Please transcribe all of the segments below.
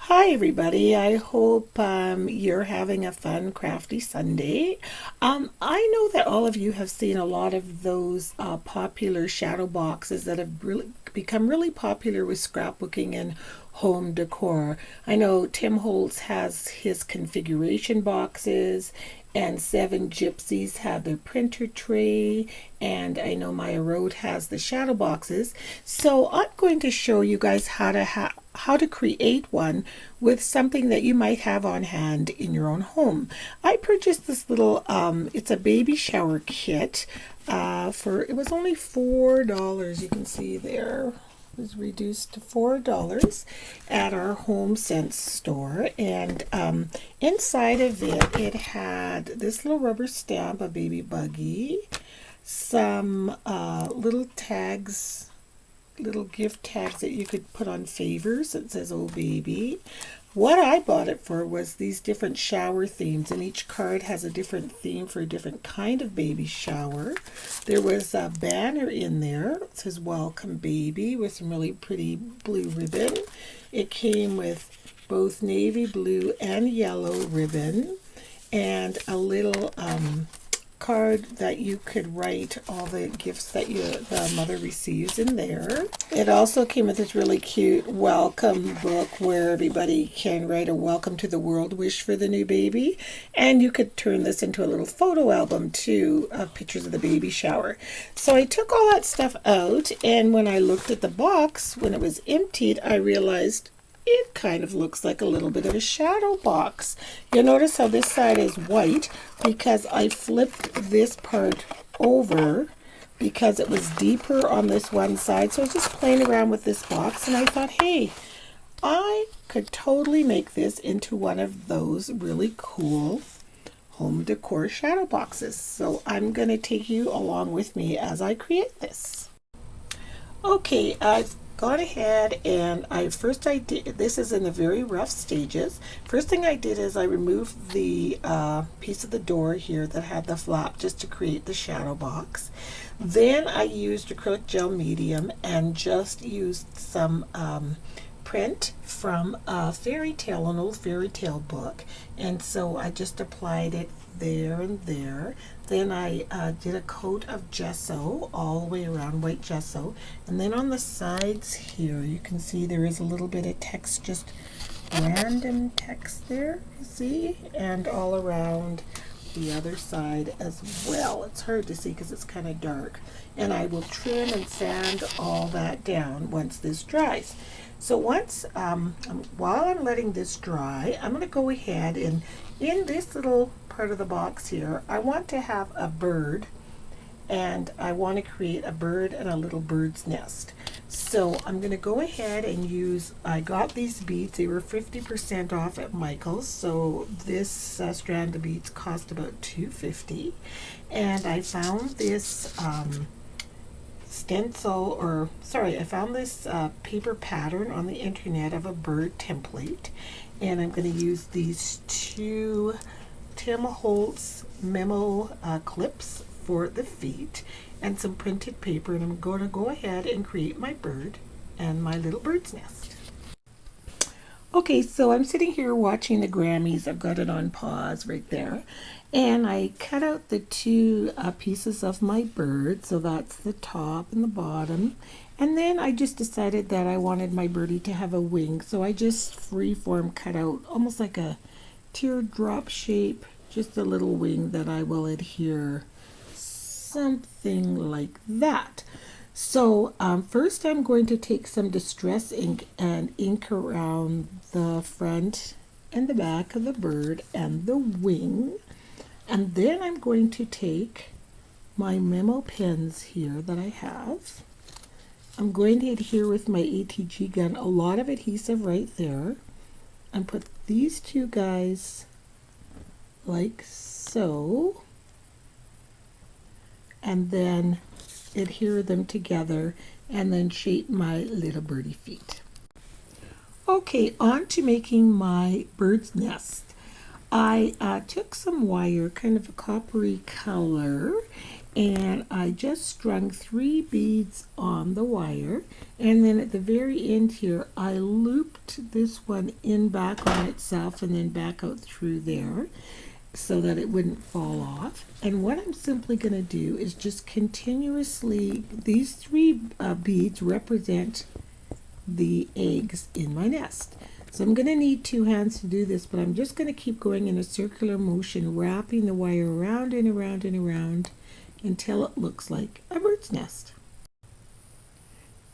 Hi, everybody. I hope you're having a fun, crafty Sunday. I know that all of you have seen a lot of those popular shadow boxes that have really become really popular with scrapbooking and home decor. I know Tim Holtz has his configuration boxes, and Seven Gypsies have their printer tray, and I know Maya Road has the shadow boxes. So I'm going to show you guys how to create one with something that you might have on hand in your own home. I purchased this little it's a baby shower kit for it was only $4. You can see there was reduced to $4 at our Home Sense store, and inside of it had this little rubber stamp, a baby buggy, some little tags, little gift tags that you could put on favors. It says "Oh Baby." What I bought it for was these different shower themes, and each card has a different theme for a different kind of baby shower. There was a banner in there. It says "Welcome Baby" with some really pretty blue ribbon. It came with both navy blue and yellow ribbon, and a little card that you could write all the gifts that the mother receives in there. It also came with this really cute welcome book where everybody can write a welcome to the world wish for the new baby, and you could turn this into a little photo album too of pictures of the baby shower. So I took all that stuff out, and when I looked at the box when it was emptied, I realized it kind of looks like a little bit of a shadow box. You'll notice how this side is white because I flipped this part over because it was deeper on this one side. So I was just playing around with this box, and I thought, hey, I could totally make this into one of those really cool home decor shadow boxes. So I'm going to take you along with me as I create this. Okay, I've gone ahead and I did, this is in the very rough stages. First thing I did is I removed the piece of the door here that had the flap just to create the shadow box. Then I used acrylic gel medium and just used some print from a fairy tale, an old fairy tale book, and so I just applied it there and there. Then I did a coat of gesso all the way around, white gesso, and then on the sides here you can see there is a little bit of text, just random text there, you see, and all around the other side as well. It's hard to see because it's kind of dark, and I will trim and sand all that down once this dries. So once while I'm letting this dry, I'm going to go ahead and in this little part of the box here, I want to have a bird, and I want to create a bird and a little bird's nest. So I'm going to go ahead and use, I got these beads, they were 50% off at Michael's, so this strand of beads cost about $2.50, and I found this stencil, or sorry, I found this paper pattern on the internet of a bird template, and I'm going to use these two Tim Holtz memo clips for the feet and some printed paper, and I'm going to go ahead and create my bird and my little bird's nest. Okay, so I'm sitting here watching the Grammys. I've got it on pause right there. And I cut out the two pieces of my bird, so that's the top and the bottom. And then I just decided that I wanted my birdie to have a wing, so I just freeform cut out almost like a teardrop shape, just a little wing that I will adhere, something like that. So first I'm going to take some distress ink and ink around the front and the back of the bird and the wing. And then I'm going to take my memo pens here that I have. I'm going to adhere with my ATG gun, a lot of adhesive right there, and put these two guys like so, and then adhere them together, and then shape my little birdie feet. Okay, on to making my bird's nest. I took some wire, kind of a coppery color, And I just strung 3 beads on the wire, and then at the very end here I looped this one in back on itself and then back out through there so that it wouldn't fall off. And what I'm simply going to do is just continuously, these 3 beads represent the eggs in my nest. So I'm going to need 2 hands to do this, but I'm just going to keep going in a circular motion, wrapping the wire around and around and around until it looks like a bird's nest.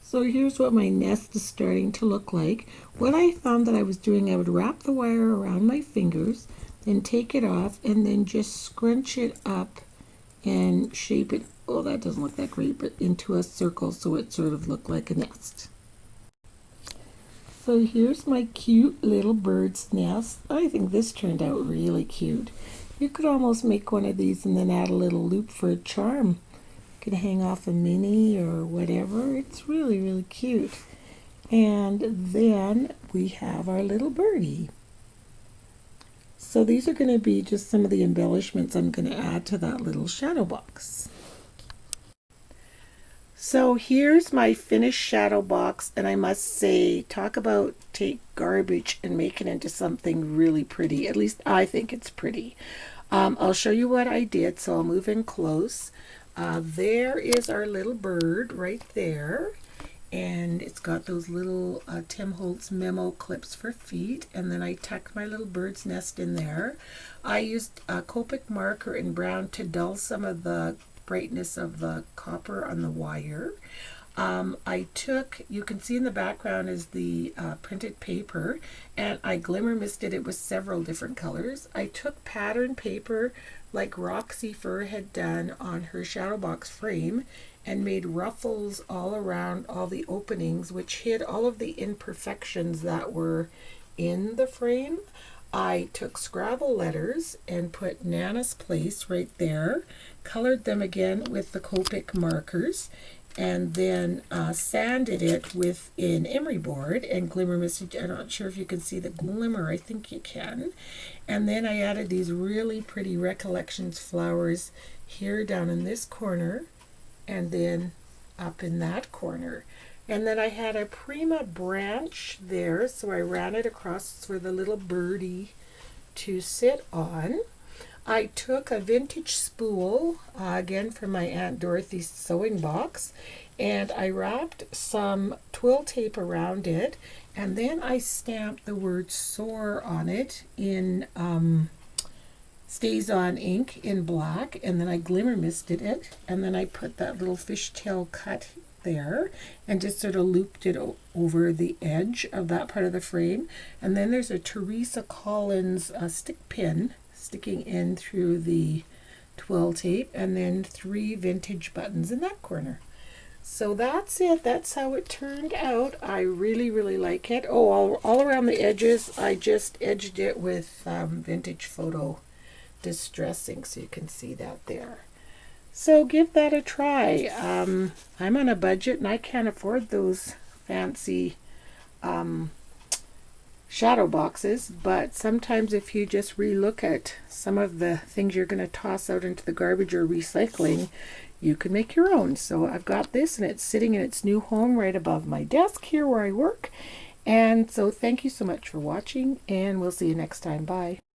So here's what my nest is starting to look like. What I found that I was doing, I would wrap the wire around my fingers, then take it off, and then just scrunch it up and shape it, oh that doesn't look that great, but into a circle so it sort of looked like a nest. So here's my cute little bird's nest. I think this turned out really cute. You could almost make one of these and then add a little loop for a charm. You could hang off a mini or whatever. It's really, really cute. And then we have our little birdie. So these are going to be just some of the embellishments I'm going to add to that little shadow box. So here's my finished shadow box, and I must say, talk about take garbage and make it into something really pretty. At least I think it's pretty. I'll show you what I did, so I'll move in close. There is our little bird right there, and it's got those little Tim Holtz memo clips for feet, and then I tucked my little bird's nest in there. I used a Copic marker in brown to dull some of the brightness of the copper on the wire. I took, you can see in the background is the printed paper, and I glimmer misted it with several different colors. I took pattern paper like Roxy Fur had done on her shadow box frame and made ruffles all around all the openings, which hid all of the imperfections that were in the frame. I took Scrabble letters and put Nana's Place right there, colored them again with the Copic markers, and then sanded it with an emery board and glimmer misted. I'm not sure if you can see the glimmer, I think you can. And then I added these really pretty Recollections flowers here down in this corner and then up in that corner. And then I had a Prima branch there, so I ran it across for the little birdie to sit on. I took a vintage spool, again from my Aunt Dorothy's sewing box, and I wrapped some twill tape around it, and then I stamped the word soar on it in Stays On ink in black, and then I glimmer misted it, and then I put that little fishtail cut there and just sort of looped it over the edge of that part of the frame. And then there's a Teresa Collins stick pin sticking in through the twill tape, and then 3 vintage buttons in that corner. So that's it. That's how it turned out. I really, really like it. Oh, all around the edges, I just edged it with vintage photo distressing, so you can see that there. So give that a try. I'm on a budget and I can't afford those fancy shadow boxes, but sometimes if you just relook at some of the things you're going to toss out into the garbage or recycling, you can make your own. So I've got this, and it's sitting in its new home right above my desk here where I work. And so thank you so much for watching, and we'll see you next time. Bye.